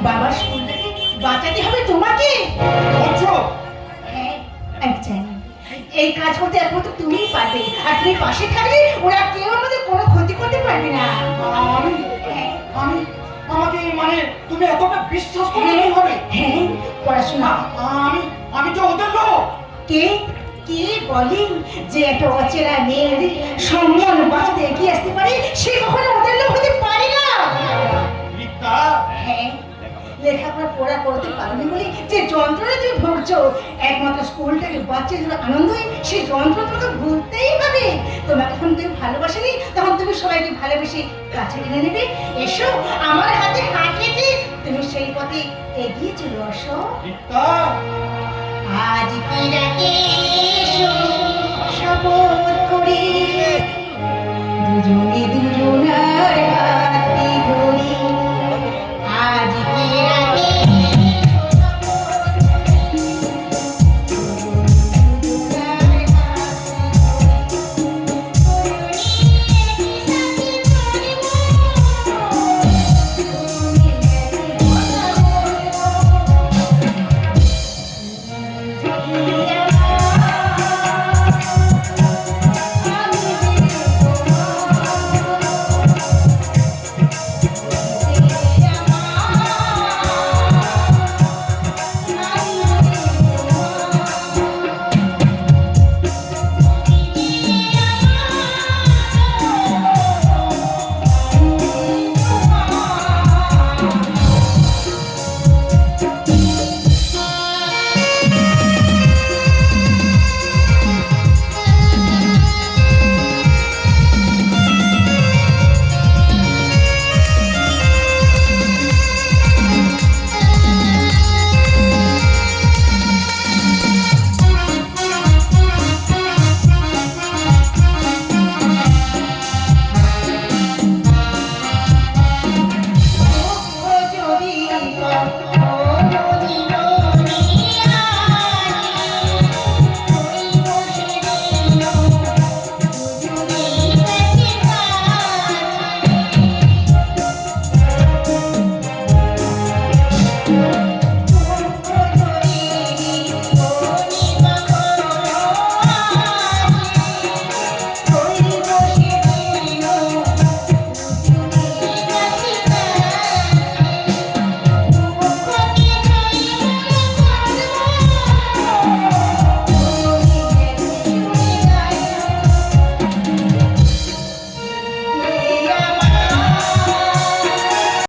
বাবার স্কুলটাকে বাঁচাতে হবে তোমাকে। হ্যাঁ আমি জানি এই কাজ করতে একমাত্র তুমিই পারবে, আর তুমি পাশে থাকলে ওরা কেউ আমাদের কোনো ক্ষতি করতে পারবে না। আমি আমি আমাকে মানে তুমি এতটা বিশ্বাস করতে হবে? হ্যাঁ পড়াশোনা। আমি আমি তো ওদের লোক। কে কে বলে যে একটা অচেনা মেয়ের সম্মান বাঁচাতে এগিয়ে আসতে পারে সে কখনো ওদের লোক হতে পারে না। হ্যাঁ লেখাপড়া পড়া করতে পারোনি বলে যে যন্ত্রণা তুমি ভুগছো, একমাত্র স্কুলটাকে বাচ্চার জন্য আনন্দ হয় সেই যন্ত্রণা তোমাকে ভুলতেই হবে। তোমাকে যখন তুমি ভালোবাসেনি তখন তুমি সবাইকে ভালোবেসে কাছে টেনে নেবে। এসো আমার হাতে হাত রেখে তুমি সেই পথে এগিয়ে চলে আসো। আজ কি রাতে এসো শপথ করে দুজনে দুজনে